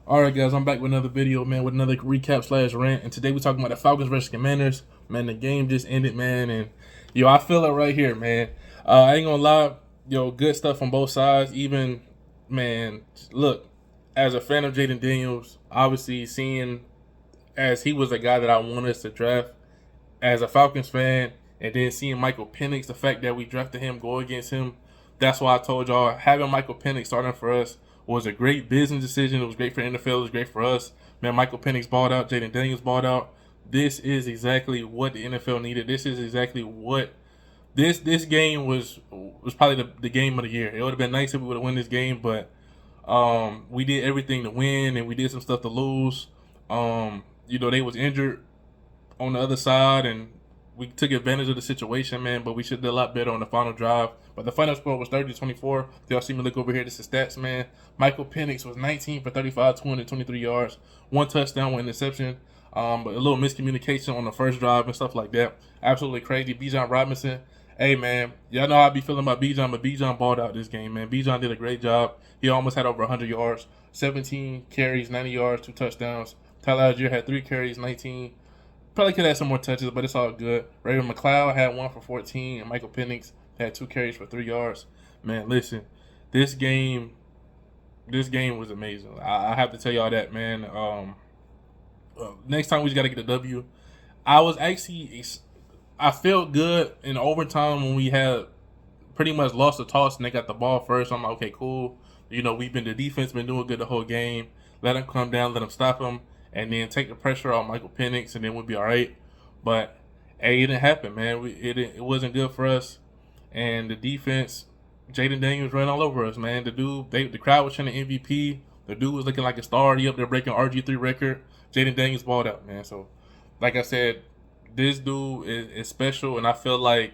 All right, guys, I'm back with another video, man, with another recap slash rant. And today we're talking about the Falcons versus Commanders. Man, the game just ended, man, and I feel it right here, man. I ain't gonna lie, good stuff on both sides. Even, man, look, as a fan of Jaden Daniels, obviously seeing as he was a guy that I wanted us to draft as a Falcons fan, and then seeing Michael Penix, the fact that we drafted him, go against him, that's why I told y'all having Michael Penix starting for us was a great business decision. It was great for the NFL. It was great for us. Man, Michael Penix balled out. Jaden Daniels balled out. This is exactly what the NFL needed. This is exactly what this game was probably the game of the year. It would have been nice if we would have won this game, but we did everything to win and we did some stuff to lose. They was injured on the other side, and we took advantage of the situation, man, but we should have done a lot better on the final drive. But the final score was 30-24. Y'all see me look over here. This is stats, man. Michael Penix was 19 for 35, 223 yards, one touchdown, one interception. But a little miscommunication on the first drive and stuff like that. Absolutely crazy. Bijan Robinson. Hey, man, y'all know how I be feeling about Bijan, but Bijan balled out this game, man. Bijan did a great job. He almost had over 100 yards, 17 carries, 90 yards, 2 touchdowns. Tyler Algier had 3 carries, 19. Probably could have had some more touches, but it's all good. Raven McLeod had 1 for 14, and Michael Penix had 2 carries for 3 yards. Man, listen, this game was amazing. I have to tell y'all that, man. Next time we just got to get a W. I felt good in overtime when we had pretty much lost the toss and they got the ball first. I'm like, okay, cool. The defense been doing good the whole game. Let them come down, let them stop them, and then take the pressure off Michael Penix, and then we'll be all right. But hey, it didn't happen, man. It wasn't good for us, and the defense, Jaden Daniels ran all over us, man. The crowd was chanting MVP. The dude was looking like a star. He up there breaking RG3 record. Jaden Daniels balled out, man. So, like I said, this dude is special, and I feel like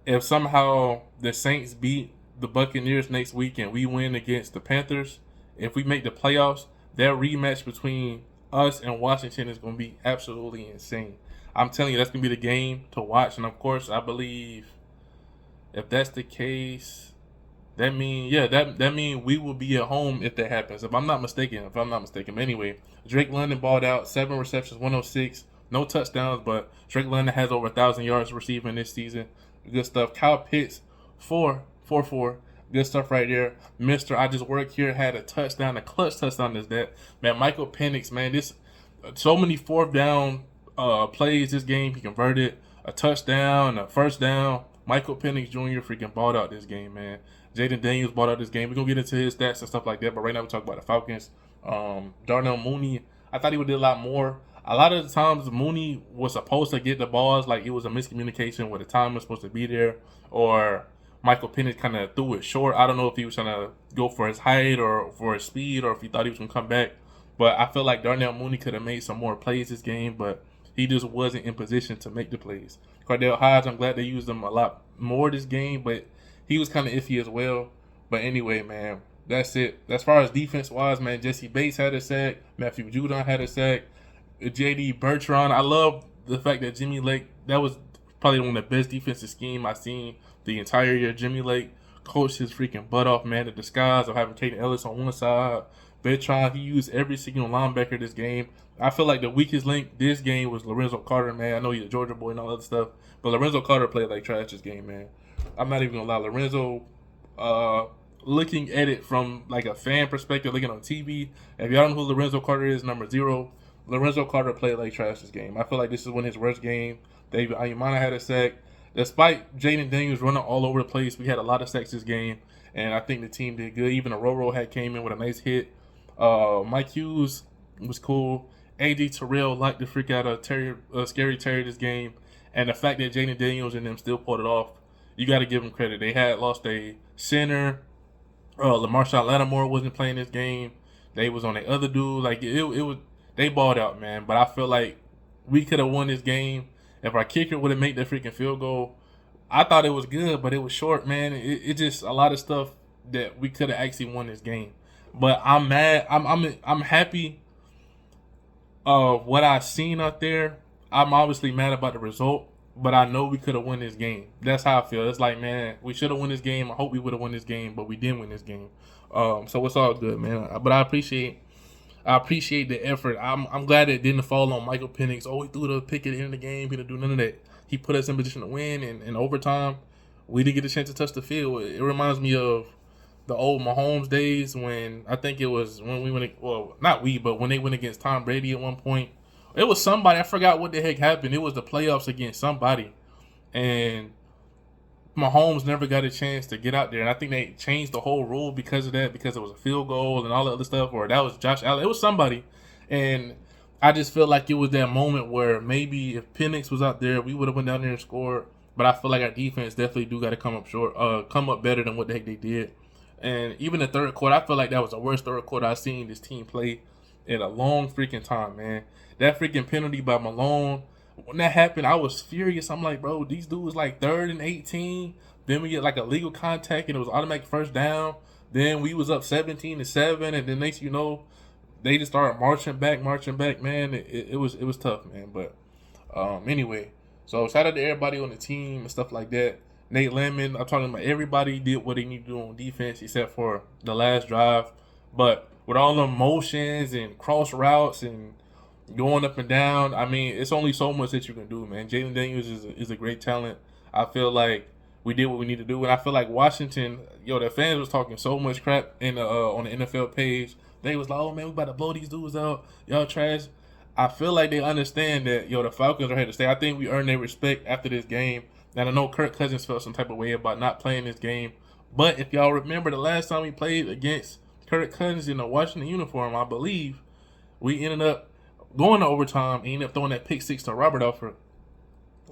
if somehow the Saints beat the Buccaneers next week and we win against the Panthers, if we make the playoffs, that rematch between us and Washington is going to be absolutely insane. I'm telling you, that's going to be the game to watch. And, of course, I believe if that's the case, that mean we will be at home if that happens. If I'm not mistaken. But anyway, Drake London balled out, 7 receptions, 106, no touchdowns, but Drake London has over 1,000 yards receiving this season. Good stuff. Kyle Pitts, 4. Good stuff right there. Mr. I just work here had a touchdown, a clutch touchdown is that. Man, Michael Penix, man, so many fourth down plays this game. He converted a touchdown, a first down. Michael Penix Jr. freaking balled out this game, man. Jaden Daniels balled out this game. We're going to get into his stats and stuff like that, but right now we're talking about the Falcons. Darnell Mooney, I thought he would do a lot more. A lot of the times Mooney was supposed to get the balls, like it was a miscommunication where the time was supposed to be there, or Michael Penix kind of threw it short. I don't know if he was trying to go for his height or for his speed, or if he thought he was going to come back. But I feel like Darnell Mooney could have made some more plays this game, but he just wasn't in position to make the plays. Cardell Hodge, I'm glad they used him a lot more this game, but he was kind of iffy as well. But anyway, man, that's it. As far as defense-wise, man, Jesse Bates had a sack. Matthew Judon had a sack. J.D. Bertrand, I love the fact that Jimmy Lake, that was probably one of the best defensive scheme I've seen the entire year. Jimmy Lake coached his freaking butt off, man. The disguise of having Caden Ellis on one side. Bertrand, he used every single linebacker this game. I feel like the weakest link this game was Lorenzo Carter, man. I know he's a Georgia boy and all that stuff, but Lorenzo Carter played like trash this game, man. I'm not even going to lie. Lorenzo, looking at it from like a fan perspective, looking on TV, if y'all don't know who Lorenzo Carter is, number 0, Lorenzo Carter played like trash this game. I feel like this is one of his worst games. David Ayumana had a sack. Despite Jaden Daniels running all over the place, we had a lot of sacks this game, and I think the team did good. Even Roro had came in with a nice hit. Mike Hughes was cool. A.D. Terrell liked the freak out of Scary Terry this game, and the fact that Jaden Daniels and them still pulled it off, you got to give them credit. They had lost a center. LaMarshawn Lattimore wasn't playing this game. They was on the other dude. Like it was. They balled out, man. But I feel like we could have won this game if our kicker would have made the freaking field goal. I thought it was good, but it was short, man. It just a lot of stuff that we could have actually won this game. But I'm mad. I'm happy of what I seen out there. I'm obviously mad about the result, but I know we could have won this game. That's how I feel. It's like, man, we should have won this game. I hope we would have won this game, but we didn't win this game. So it's all good, man. But I appreciate I appreciate the effort. I'm glad it didn't fall on Michael Penix. Oh, he threw the pick at the end of the game. He didn't do none of that. He put us in position to win, and in overtime, we didn't get a chance to touch the field. It reminds me of the old Mahomes days when I think it was when we went. Well, not we, but when they went against Tom Brady at one point. It was somebody. I forgot what the heck happened. It was the playoffs against somebody, and Mahomes never got a chance to get out there, and I think they changed the whole rule because of that, because it was a field goal and all the other stuff, or that was Josh Allen. It was somebody, and I just feel like it was that moment where maybe if Penix was out there, we would have went down there and scored. But I feel like our defense definitely do got to come up short, come up better than what the heck they did. And even the third quarter, I feel like that was the worst third quarter I've seen this team play in a long freaking time, man. That freaking penalty by Malone. When that happened, I was furious. I'm like, bro, these dudes like 3rd and 18. Then we get like a legal contact, and it was automatic first down. Then we was up 17-7, and then next you know, they just started marching back, man. It was tough, man. But anyway, so shout out to everybody on the team and stuff like that. Nate Lemon, I'm talking about everybody did what they need to do on defense except for the last drive. But with all the motions and cross routes and going up and down, I mean, it's only so much that you can do, man. Jalen Daniels is a great talent. I feel like we did what we need to do, and I feel like Washington, the fans was talking so much crap in on the NFL page. They was like, "Oh man, we about to blow these dudes out. Y'all trash." I feel like they understand that the Falcons are here to stay. I think we earned their respect after this game. And I know Kirk Cousins felt some type of way about not playing this game. But if y'all remember the last time we played against Kirk Cousins in a Washington uniform, I believe we ended up going to overtime and ended up throwing that pick six to Robert Alford.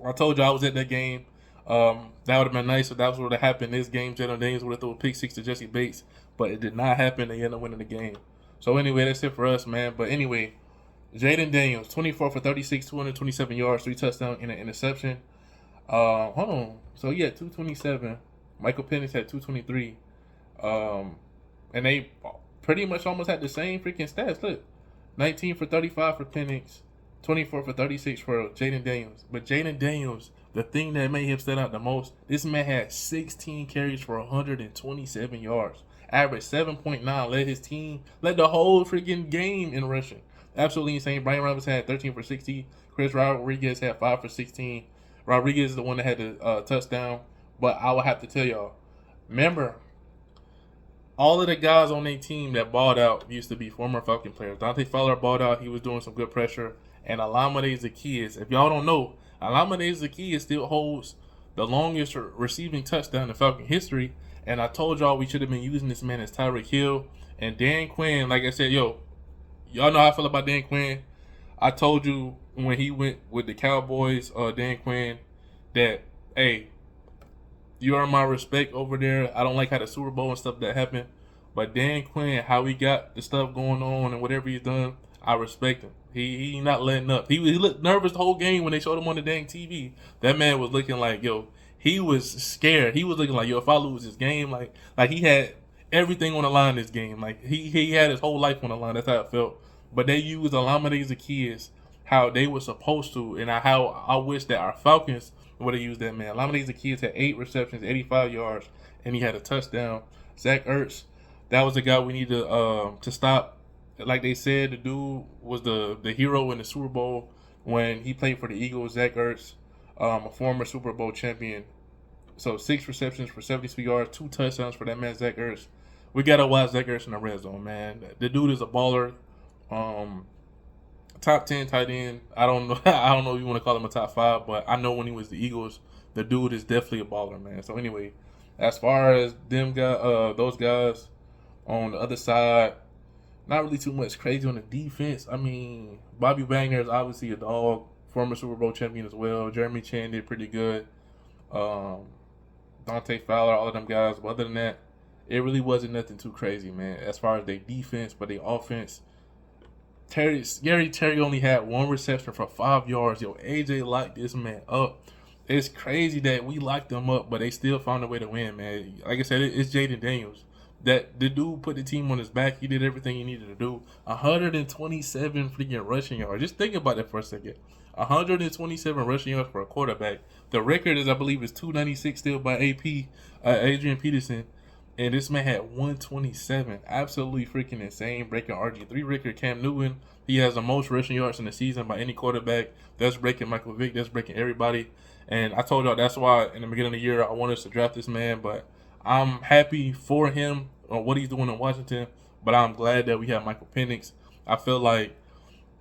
I told you I was at that game. That would have been nice if that was what happened this game. Jalen Daniels would have thrown a pick six to Jesse Bates. But it did not happen. They ended up winning the game. So anyway, that's it for us, man. But anyway, Jaden Daniels, 24 for 36, 227 yards, 3 touchdowns, and an interception. Hold on. So yeah, 227. Michael Penix had 223. And they pretty much almost had the same freaking stats. Look, 19 for 35 for Penix, 24 for 36 for Jaden Daniels. But Jaden Daniels, the thing that made him stand out the most, this man had 16 carries for 127 yards. Average 7.9. Led the whole freaking game in rushing. Absolutely insane. Brian Robinson had 13 for 60. Chris Rodriguez had 5 for 16. Rodriguez is the one that had the touchdown. But I will have to tell y'all, remember, all of the guys on their team that balled out used to be former Falcon players. Dante Fowler balled out. He was doing some good pressure. And Alameda Zaccheaus, if y'all don't know, Alameda Zaccheaus still holds the longest receiving touchdown in Falcon history. And I told y'all we should have been using this man as Tyreek Hill. And Dan Quinn, like I said, y'all know how I feel about Dan Quinn. I told you when he went with the Cowboys, Dan Quinn, that, hey, you earn my respect over there. I don't like how the Super Bowl and stuff that happened. But Dan Quinn, how he got the stuff going on and whatever he's done, I respect him. He not letting up. He looked nervous the whole game when they showed him on the dang TV. That man was looking like, he was scared. He was looking like, if I lose this game, like he had everything on the line this game. Like he had his whole life on the line. That's how it felt. But they used Alameda Zaccheaus how they were supposed to, and how I wish that our Falcons would have used that man. Alameda Zaccheaus had 8 receptions, 85 yards, and he had a touchdown. Zach Ertz, that was the guy we needed to stop. Like they said, the dude was the hero in the Super Bowl when he played for the Eagles. Zach Ertz, a former Super Bowl champion. So 6 receptions for 72 yards, 2 touchdowns for that man, Zach Ertz. We gotta watch Zach Ertz in the red zone, man. The dude is a baller. Top 10 tight end. I don't know if you want to call him a top 5, but I know when he was the Eagles, the dude is definitely a baller, man. So anyway, as far as those guys on the other side, not really too much crazy on the defense. I mean, Bobby Wagner is obviously a dog, former Super Bowl champion as well. Jeremy Chan did pretty good. Dante Fowler, all of them guys. But other than that, it really wasn't nothing too crazy, man. As far as their defense, but their offense, Gary Terry only had 1 reception for 5 yards. AJ locked this man up. It's crazy that we locked them up, but they still found a way to win, man. Like I said, it's Jaden Daniels. That the dude put the team on his back. He did everything he needed to do. 127 freaking rushing yards. Just think about it for a second. 127 rushing yards for a quarterback. The record is, I believe, is 296 still by AP, Adrian Peterson. and this man had 127. Absolutely freaking insane. Breaking RG3 record. Cam Newton, he has the most rushing yards in the season by any quarterback. That's breaking Michael Vick. That's breaking everybody. And I told y'all that's why in the beginning of the year I wanted us to draft this man. But I'm happy for him on what he's doing in Washington. But I'm glad that we have Michael Penix. I feel like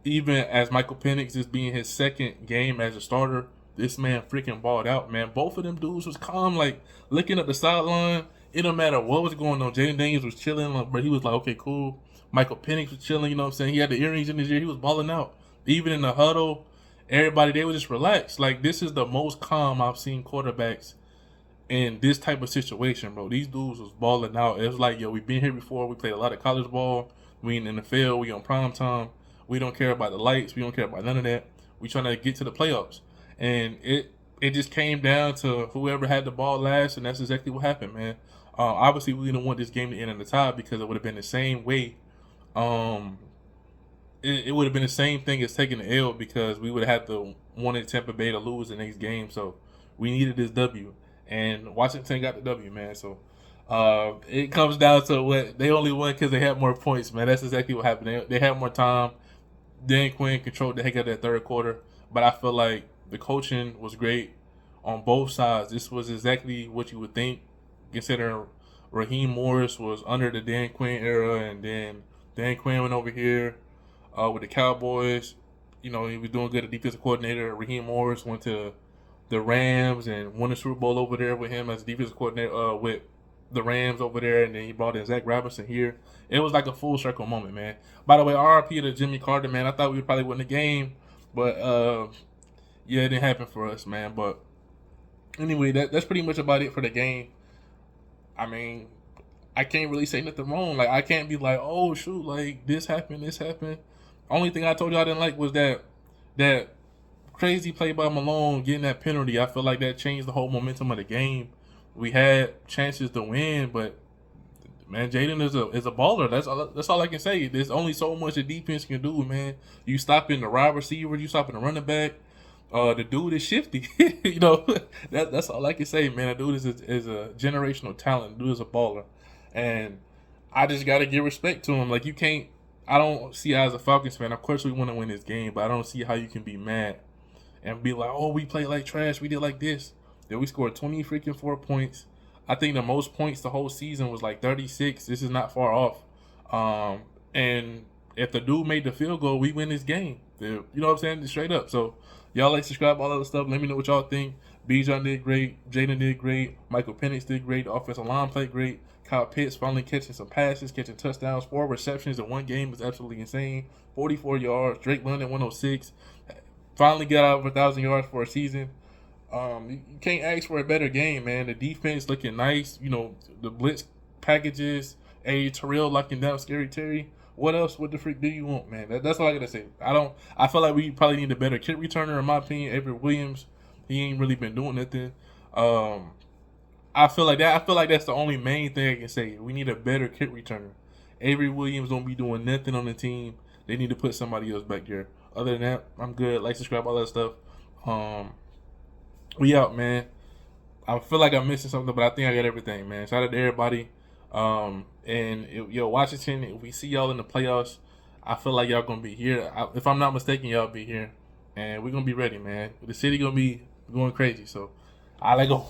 even as Michael Penix is being his second game as a starter, this man freaking balled out, man. Both of them dudes was calm, like looking at the sideline. It don't matter what was going on. Jaden Daniels was chilling, like, but he was like, okay, cool. Michael Penix was chilling, you know what I'm saying? He had the earrings in his ear. He was balling out. Even in the huddle, everybody, they were just relaxed. Like, this is the most calm I've seen quarterbacks in this type of situation, bro. These dudes was balling out. It was like, yo, we've been here before. We played a lot of college ball. We in the NFL. We on prime time. We don't care about the lights. We don't care about none of that. We trying to get to the playoffs. And it just came down to whoever had the ball last, and that's exactly what happened, man. Obviously, we didn't want this game to end in the tie because it would have been the same way. It would have been the same thing as taking the L because we would have had to wanted Tampa Bay to lose the next game. So we needed this W, and Washington got the W, man. So it comes down to what they only won because they had more points, man. That's exactly what happened. They had more time. Dan Quinn controlled the heck out of that third quarter, but I feel like the coaching was great on both sides. This was exactly what you would think, considering Raheem Morris was under the Dan Quinn era, and then Dan Quinn went over here with the Cowboys. You know, he was doing good as defensive coordinator. Raheem Morris went to the Rams and won the Super Bowl over there with him as defensive coordinator with the Rams over there, and then he brought in Zach Robinson here. It was like a full circle moment, man. By the way, RIP to Jimmy Carter, man. I thought we would probably win the game, but yeah, it didn't happen for us, man. But anyway, that's pretty much about it for the game. I mean, I can't really say nothing wrong. Like, I can't be like, oh shoot, like this happened. Only thing I told you I didn't like was that crazy play by Malone getting that penalty. I feel like that changed the whole momentum of the game. We had chances to win, but man, Jaden is a baller. That's all I can say. There's only so much a defense can do, man. You stopping the wide receiver, you stopping the running back. The dude is shifty. You know, that's all I can say, man. The dude is a generational talent. The dude is a baller, and I just gotta give respect to him. Like, you can't. I don't see as a Falcons fan. Of course, we want to win this game, but I don't see how you can be mad and be like, "Oh, we played like trash. We did like this." Then we scored 4 points. I think the most points the whole season was like 36. This is not far off. And if the dude made the field goal, we win this game. You know what I'm saying? Straight up. So y'all like, subscribe, all that stuff. Let me know what y'all think. Bijan did great. Jaden did great. Michael Penix did great. The offensive line played great. Kyle Pitts finally catching some passes, catching touchdowns. 4 receptions in one game is absolutely insane. 44 yards. Drake London 106. Finally got out of 1,000 yards for a season. You can't ask for a better game, man. The defense looking nice. You know, the blitz packages. Terrell locking down Scary Terry. What else? What the freak do you want, man? That's all I gotta say. I feel like we probably need a better kick returner, in my opinion. Avery Williams, he ain't really been doing nothing. I feel like that's the only main thing I can say. We need a better kick returner. Avery Williams don't be doing nothing on the team. They need to put somebody else back there. Other than that, I'm good. Like, subscribe, all that stuff. We out, man. I feel like I'm missing something, but I think I got everything, man. Shout out to everybody. Washington, if we see y'all in the playoffs, I feel like y'all gonna be here. If I'm not mistaken, y'all be here, and we're gonna be ready, man. The city gonna be going crazy. So, I let go.